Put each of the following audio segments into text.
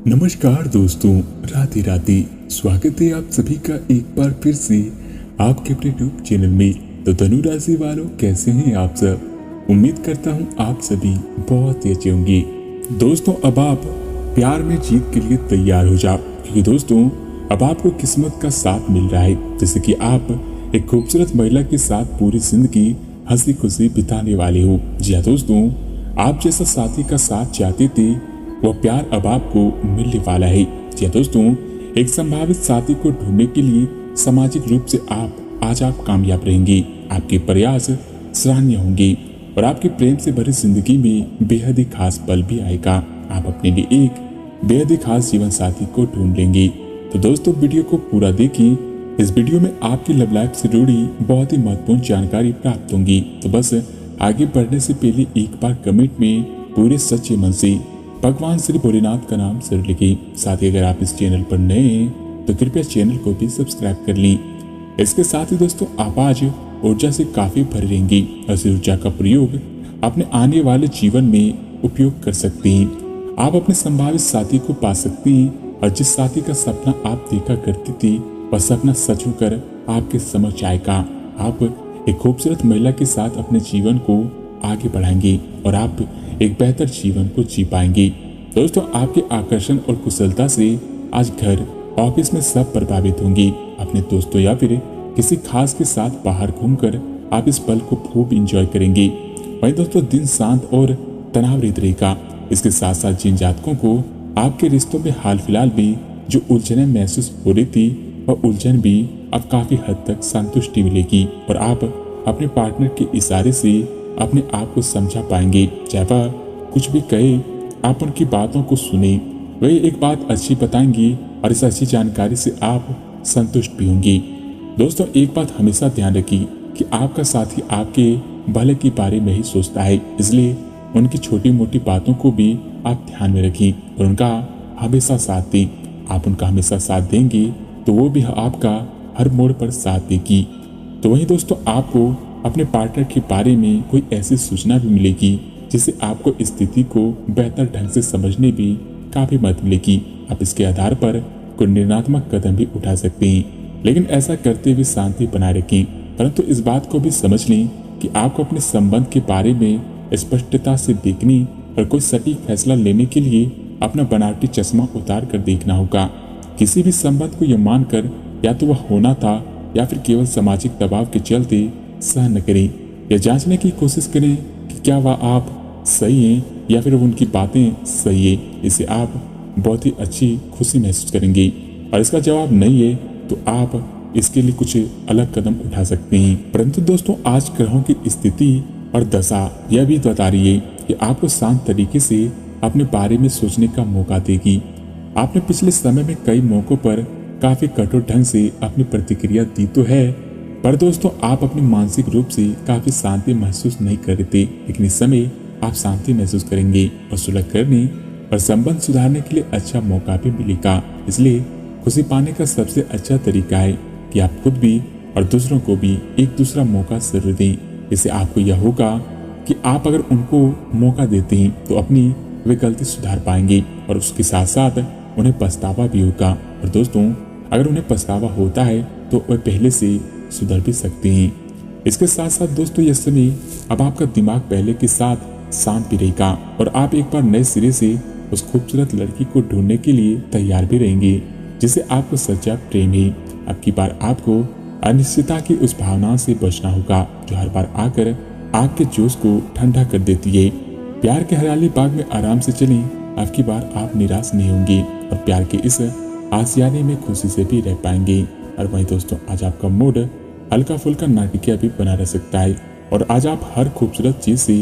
नमस्कार दोस्तों, राधे राधे। स्वागत है आप सभी का एक बार फिर से आपके अपने यूट्यूब चैनल में। तो धनु राशि वालों, कैसे हैं आप सब? उम्मीद करता हूं आप सभी बहुत ही अच्छे होंगे। दोस्तों, अब आप प्यार में जीत के लिए तैयार हो जाओ, क्योंकि दोस्तों अब आपको किस्मत का साथ मिल रहा है। जैसे कि आप एक खूबसूरत महिला के साथ पूरी जिंदगी हंसी खुशी बिताने वाले हो। जी हाँ दोस्तों, आप जैसा साथी का साथ चाहते थे वह प्यार अब आपको मिलने वाला है। जी हाँ दोस्तों, एक संभावित साथी को ढूंढने के लिए सामाजिक रूप से आप कामयाब रहेंगे। आपके प्रयास सराहनीय होंगे और आपके प्रेम से भरी जिंदगी में बेहद ही खास पल भी आएगा। आप अपने लिए एक बेहद ही खास जीवन साथी को ढूंढ लेंगे। तो दोस्तों, वीडियो को पूरा देखें। इस वीडियो में आपकी लव लाइफ से जुड़ी बहुत ही महत्वपूर्ण जानकारी प्राप्त होंगी। तो बस आगे बढ़ने से पहले एक बार कमेंट में पूरे सच्चे मन से भगवान श्री भोलेनाथ का नाम जरूर लिखें। साथ ही अगर आप इस चैनल पर नए हैं तो कृपया चैनल को भी सब्सक्राइब कर लें। इसके साथ ही दोस्तों, आप आज ऊर्जा से काफी भरी रहेंगी और इस ऊर्जा का प्रयोग अपने आने वाले जीवन में उपयोग कर सकते हैं। आप अपने संभावित साथी को पा सकते हैं और जिस साथी का सपना आप देखा करती थी वह सपना सच होकर आपके समक्ष आएगा। आप एक खूबसूरत महिला के साथ अपने जीवन को आगे बढ़ाएंगे और आप एक बेहतर जीवन को जी पाएंगे। दोस्तों, आपके आकर्षण और कुशलता से आज घर ऑफिस में सब प्रभावित होंगे। अपने दोस्तों या फिर किसी खास के साथ बाहर घूमकर आप इस पल को खूब एंजॉय करेंगे। वहीं दोस्तों, दिन शांत और तनाव रहित रहेगा। इसके साथ साथ जिन जातकों को आपके रिश्तों में हाल फिलहाल में जो उलझनें महसूस हो रही थी वह उलझन भी अब काफी हद तक संतुष्टि मिलेगी और आप अपने पार्टनर के इशारे से अपने आप को समझा पाएंगे। चाहे वह कुछ भी कहे, आप उनकी बातों को सुने, वही एक बात अच्छी बताएंगी और इस अच्छी जानकारी से आप संतुष्ट भी होंगे। दोस्तों, एक बात हमेशा ध्यान रखिए कि आपका साथी आपके भले के बारे में ही सोचता है, इसलिए उनकी छोटी मोटी बातों को भी आप ध्यान में रखिए और उनका हमेशा साथ दें। आप उनका हमेशा साथ देंगे तो वो भी आपका हर मोड़ पर साथ देगी। तो वहीं दोस्तों, आपको अपने पार्टनर के बारे में कोई ऐसी सूचना भी मिलेगी जिससे आपको स्थिति को बेहतर ढंग से समझने भी काफी मदद मिलेगी। आप इसके आधार पर कोई निर्णयात्मक कदम भी उठा सकते हैं, लेकिन ऐसा करते हुए शांति बनाए रखें। परंतु इस बात को भी समझ लें कि आपको अपने संबंध के बारे में स्पष्टता से देखने और कोई सटीक फैसला लेने के लिए अपना बनावटी चश्मा उतार कर देखना होगा। किसी भी संबंध को यह मानकर या तो वह होना था या फिर केवल सामाजिक दबाव के चलते सहन न करें। यह जांचने की कोशिश करें कि क्या वह आप सही हैं या फिर उनकी बातें सही है। इससे आप बहुत ही अच्छी खुशी महसूस करेंगे और इसका जवाब नहीं है तो आप इसके लिए कुछ अलग कदम उठा सकते हैं। परंतु दोस्तों, आज ग्रहों की स्थिति और दशा यह भी बता रही है कि आपको शांत तरीके से अपने बारे में सोचने का मौका देगी। आपने पिछले समय में कई मौकों पर काफी कठोर ढंग से अपनी प्रतिक्रिया दी तो है, पर दोस्तों आप अपनी मानसिक रूप से काफी शांति महसूस नहीं कर रहे थे, लेकिन इस समय आप शांति महसूस करेंगे और सुलह करने और संबंध सुधारने के लिए अच्छा मौका भी मिलेगा। इसलिए खुशी पाने का सबसे अच्छा तरीका है कि आप खुद भी और दूसरों को भी एक दूसरा मौका जरूर दें। इससे आपको यह होगा कि आप अगर उनको मौका देते हैं तो अपनी वे गलती सुधार पाएंगे और उसके साथ साथ उन्हें पछतावा भी होगा। और दोस्तों, अगर उन्हें पछतावा होता है तो वे पहले से सुधर भी सकते हैं। इसके साथ साथ दोस्तों, यह समय अब आपका दिमाग पहले के साथ शांत भी रहेगा और आप एक बार नए सिरे से उस खूबसूरत लड़की को ढूंढने के लिए तैयार भी रहेंगे जिसे आपको सच्चा प्रेम है। अब की बार आपको अनिश्चितता की उस भावना से बचना होगा जो हर बार आकर आग के जोश को ठंडा कर देती है। प्यार के हरियाली बाग में आराम से चलें। अब की बार आप निराश नहीं होंगे और प्यार के इस आशियाने में खुशी से भी रह पाएंगे। और वहीं दोस्तों, आज आपका मूड हल्का फुल्का नाटकीय भी बना रह सकता है और आज आप हर खूबसूरत चीज से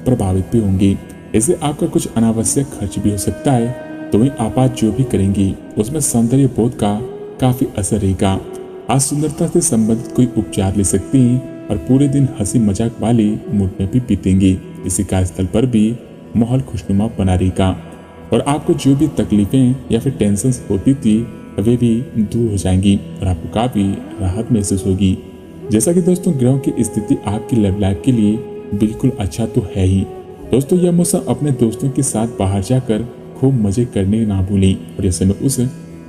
प्रभावित भी होंगे। इससे आपका कुछ अनावश्यक खर्च भी हो सकता है। तो वहीं आप आज जो भी करेंगे उसमें सौंदर्य बोध का काफी असर रहेगा। आज सुंदरता से संबंधित कोई उपचार ले सकते हैं और पूरे दिन हंसी मजाक वाले मूड में भी बीतेंगे। इसी कार्यस्थल पर भी माहौल खुशनुमा बना रहेगा और आपको जो भी तकलीफें या फिर टेंशन होती थी वे भी दूर हो जाएंगी और आपको काफी राहत महसूस होगी। जैसा कि दोस्तों, ग्रहों की स्थिति आपकी लव लाइफ के लिए बिल्कुल अच्छा तो है ही। दोस्तों, यह मौसम अपने दोस्तों के साथ बाहर जाकर खूब मजे करने ना भूलें और ऐसे में उस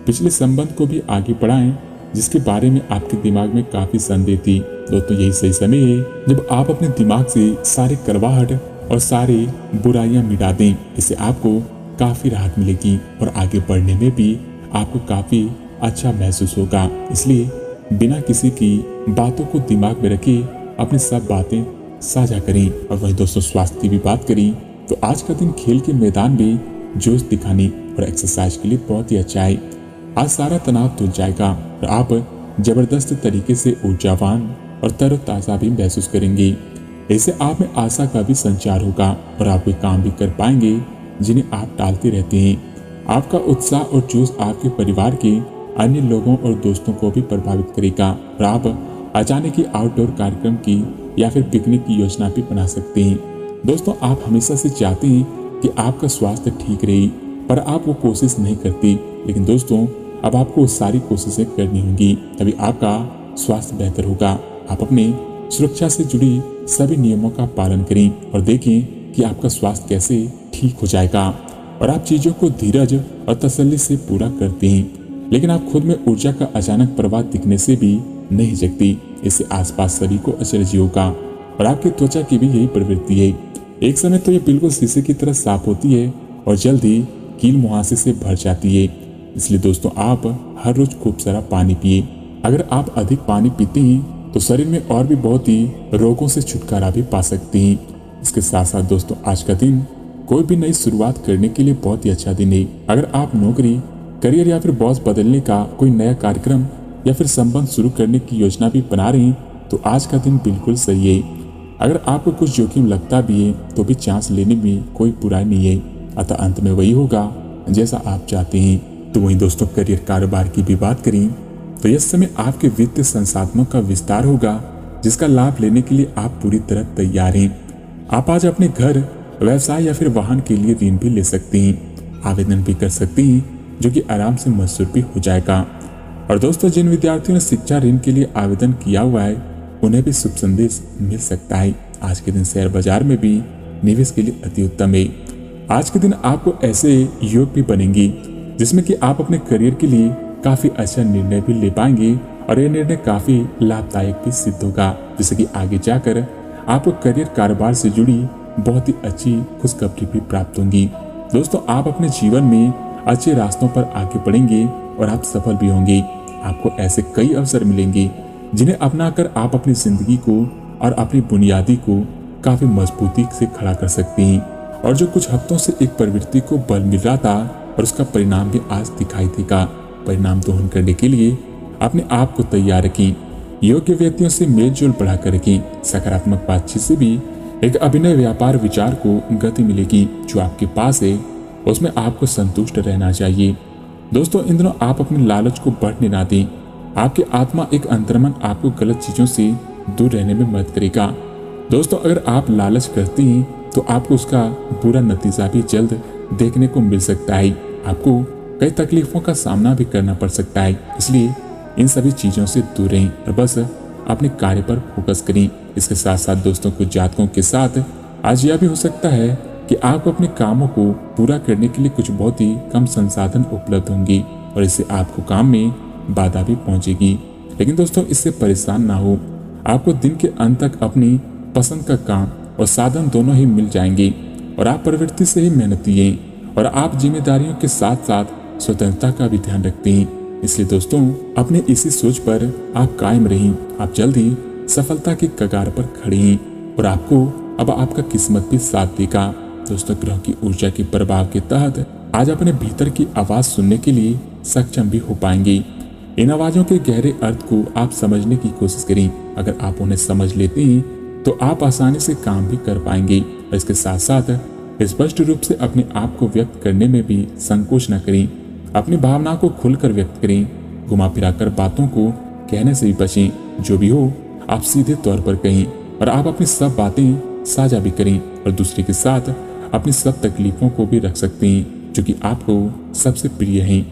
पिछले संबंध को भी आगे बढ़ाएं जिसके बारे में आपके दिमाग में काफी संदेह थी। दोस्तों यही सही समय है जब आप अपने दिमाग से सारे करवाहट और सारे बुराइयां मिटा दें। इससे आपको काफी राहत मिलेगी और आगे बढ़ने में भी आपको काफी अच्छा महसूस होगा। इसलिए बिना किसी की बातों को दिमाग में रखे अपनी सब बातें साझा करें। और वही दोस्तों स्वास्थ्य की भी बात करें तो आज का दिन खेल के मैदान में जोश दिखाने और एक्सरसाइज के लिए बहुत ही अच्छा है। आज सारा तनाव धुल जाएगा और आप जबरदस्त तरीके से ऊर्जावान और तरोताजा भी महसूस करेंगे। इससे आप में आशा का भी संचार होगा और आप कोई काम भी कर पाएंगे जिन्हें आप टालते रहते हैं। आपका उत्साह और जोश आपके परिवार के अन्य लोगों और दोस्तों को भी प्रभावित करेगा और आप अचानक ही आउटडोर कार्यक्रम की या फिर पिकनिक की योजना भी बना सकते हैं। दोस्तों आप हमेशा से चाहते हैं कि आपका स्वास्थ्य ठीक रहे पर आप वो कोशिश नहीं करती, लेकिन दोस्तों अब आपको सारी कोशिशें करनी होंगी तभी आपका स्वास्थ्य बेहतर होगा। आप अपने सुरक्षा से जुड़ी सभी नियमों का पालन करें और देखें कि आपका स्वास्थ्य कैसे ठीक हो जाएगा। और आप चीजों को धीरज और तसल्ली से पूरा करते हैं, लेकिन आप खुद में ऊर्जा का अचानक प्रवाह दिखने से भी नहीं जगती। इससे आसपास सभी को अचरज होगा और आपकी त्वचा की भी यही प्रवृत्ति है। एक समय तो ये बिल्कुल शीशे की तरह साफ होती है और जल्दी कील मुहासे से भर जाती है। इसलिए दोस्तों आप हर रोज खूब सारा पानी पिए। अगर आप अधिक पानी पीते हैं तो शरीर में और भी बहुत ही रोगों से छुटकारा भी पा सकते हैं। इसके साथ साथ दोस्तों आज का दिन कोई भी नई शुरुआत करने के लिए बहुत ही अच्छा दिन है। अगर आप नौकरी, करियर या फिर बॉस बदलने का कोई नया कार्यक्रम या फिर संबंध शुरू करने की योजना भी बना रहे हैं तो आज का दिन बिल्कुल सही है। अगर आपको कुछ जोखिम लगता भी है तो भी चांस लेने में कोई बुराई नहीं है, अतः अंत में वही होगा जैसा आप चाहते हैं। तो वहीं दोस्तों करियर कारोबार की भी बात करें तो इस समय आपके वित्तीय संसाधनों का विस्तार होगा जिसका लाभ लेने के लिए आप पूरी तरह तैयार हैं। आप आज अपने घर, व्यवसाय या फिर वाहन के लिए ऋण भी ले सकते हैं, आवेदन भी कर सकते हैं जो कि आराम से मंजूर भी हो जाएगा। और दोस्तों जिन विद्यार्थियों ने शिक्षा ऋण के लिए आवेदन किया हुआ है उन्हें भी शुभ संदेश मिल सकता है। आज के दिन शेयर बाजार में भी निवेश के लिए अति उत्तम है। आज के दिन आपको ऐसे योग भी बनेंगे जिसमें कि आप अपने करियर के लिए काफी अच्छा निर्णय भी ले पाएंगे और ये निर्णय काफी लाभदायक भी सिद्ध होगा, जिससे कि आगे जाकर आपको करियर कारोबार से जुड़ी बहुत ही अच्छी खुशखबरी भी प्राप्त होंगी। दोस्तों आप अपने जीवन में अच्छे रास्तों पर आगे बढ़ेंगे और आप सफल भी होंगे। आपको ऐसे कई अवसर मिलेंगे जिन्हें अपनाकर आप अपनी जिंदगी को और अपनी बुनियादी को काफी मजबूती से खड़ा कर सकते हैं। और जो कुछ हफ्तों से एक प्रवृत्ति को बल मिल रहा था और उसका परिणाम भी आज दिखाई देगा। परिणाम दोहन करने के लिए अपने आप को तैयार रखें, योग्य व्यक्तियों से मेल जोल बढ़ाकर रखें। सकारात्मक बातचीत से भी एक अभिनय व्यापार विचार को गति मिलेगी। जो आपके पास है उसमें आपको संतुष्ट रहना चाहिए। दोस्तों इन दिनों आप अपने लालच को बढ़ने ना दें। आपकी आत्मा एक अंतर्मन आपको गलत चीजों से दूर रहने में मदद करेगा। दोस्तों अगर आप लालच करते हैं तो आपको उसका बुरा नतीजा भी जल्द देखने को मिल सकता है। आपको कई तकलीफों का सामना भी करना पड़ सकता है, इसलिए इन सभी चीजों से दूर रहें और बस अपने कार्य पर फोकस करें। इसके साथ साथ दोस्तों कुछ जातकों के साथ आज यह भी हो सकता है कि आपको अपने कामों को पूरा करने के लिए कुछ बहुत ही कम संसाधन उपलब्ध होंगे और इससे आपको काम में बाधा भी पहुंचेगी। लेकिन दोस्तों इससे परेशान ना हो, आपको दिन के अंत तक अपनी पसंद का काम और साधन दोनों ही मिल जाएंगे और आप प्रवृत्ति से ही मेहनती हैं और आप जिम्मेदारियों के साथ साथ स्वतंत्रता का भी ध्यान रखते हैं। इसलिए दोस्तों अपने इसी सोच पर आप कायम रहें। आप जल्द ही सफलता की कगार पर खड़े हैं और आपको अब आपका किस्मत भी साथ देगा। दोस्तों ग्रह की ऊर्जा के प्रभाव के तहत आज अपने भीतर की आवाज सुनने के लिए सक्षम भी हो पाएंगे। इन आवाजों के गहरे अर्थ को आप समझने की कोशिश करें। अगर आप उन्हें समझ लेते हैं तो आप आसानी से काम भी कर पाएंगे और इसके साथ साथ स्पष्ट रूप से अपने आप को व्यक्त करने में भी संकोच न करें। अपनी भावना को खुलकर व्यक्त करें। घुमा फिरा कर बातों को कहने से भी बचें। जो भी हो आप सीधे तौर पर कहें और आप अपनी सब बातें साझा भी करें और दूसरे के साथ अपनी सब तकलीफों को भी रख सकते हैं जो कि आपको सबसे प्रिय हैं।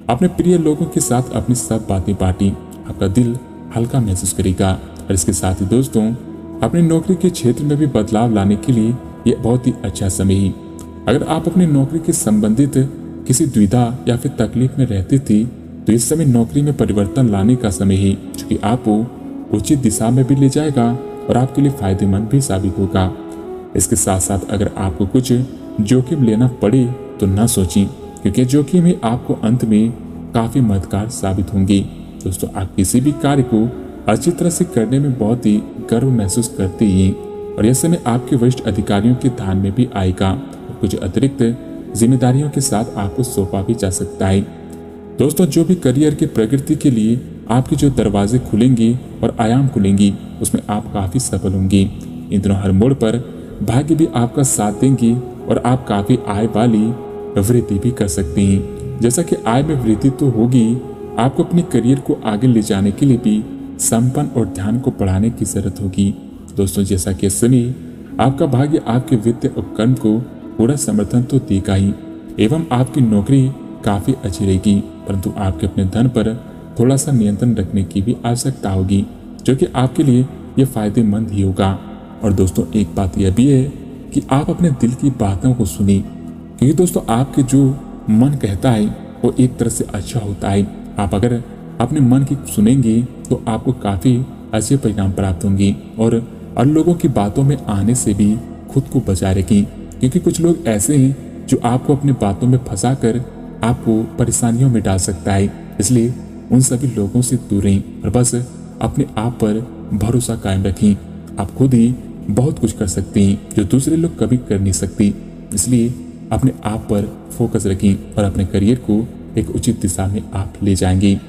अपने प्रिय लोगों के साथ अपनी सब बातें बांटें। आपका दिल हल्का महसूस करेगा और इसके साथ ही दोस्तों अपनी नौकरी के क्षेत्र में भी बदलाव लाने के लिए यह बहुत ही अच्छा समय है। अगर आप अपनी नौकरी के संबंधित किसी दुविधा या फिर तकलीफ में रहती थी तो इस समय नौकरी में परिवर्तन लाने का समय है, जो कि आपको उचित दिशा में भी ले जाएगा और आपके लिए फायदेमंद भी साबित होगा। इसके साथ साथ अगर आपको कुछ जोखिम लेना पड़े तो ना सोचें, क्योंकि जोखिम ही आपको अंत में काफी मददगार साबित होंगी। दोस्तों, आप किसी भी कार्य को अच्छी तरह से करने में बहुत ही गर्व महसूस करते हैं और यह समय आपके वरिष्ठ अधिकारियों के ध्यान में भी आएगा और कुछ अतिरिक्त जिम्मेदारियों के साथ आपको सौंपा भी जा सकता है। दोस्तों, जो भी करियर की प्रगति के लिए आपके जो दरवाजे खुलेंगे और आयाम खुलेंगी उसमें आप काफी सफल होंगे। इन दिनों हर मोड़ पर भाग्य भी आपका साथ देंगे और आप काफी आय वाली वृद्धि भी कर सकते हैं। जैसा कि आय में वृद्धि तो होगी, आपको अपने करियर को आगे ले जाने के लिए भी संपन्न और ध्यान को बढ़ाने की जरूरत होगी। दोस्तों, जैसा कि इस समय आपका भाग्य आपके वित्तीय उपकरण को पूरा समर्थन तो देगा ही एवं आपकी नौकरी काफी अच्छी रहेगी, परंतु आपके अपने धन पर थोड़ा सा नियंत्रण रखने की भी आवश्यकता होगी, जो कि आपके लिए यह फायदेमंद ही होगा। और दोस्तों, एक बात यह भी है कि आप अपने दिल की बातों को सुनिए, क्योंकि दोस्तों आपके जो मन कहता है वो एक तरह से अच्छा होता है। आप अगर अपने मन की सुनेंगे तो आपको काफी अच्छे परिणाम प्राप्त होंगे और लोगों की बातों में आने से भी खुद को बचाए रखें, क्योंकि कुछ लोग ऐसे हैं जो आपको अपनी बातों में फंसा कर आपको परेशानियों में डाल सकता है। इसलिए उन सभी लोगों से दूर रहें और बस अपने आप पर भरोसा कायम रखें। आप खुद ही बहुत कुछ कर सकते हैं जो दूसरे लोग कभी कर नहीं सकते। इसलिए अपने आप पर फोकस रखें और अपने करियर को एक उचित दिशा में आप ले जाएंगे।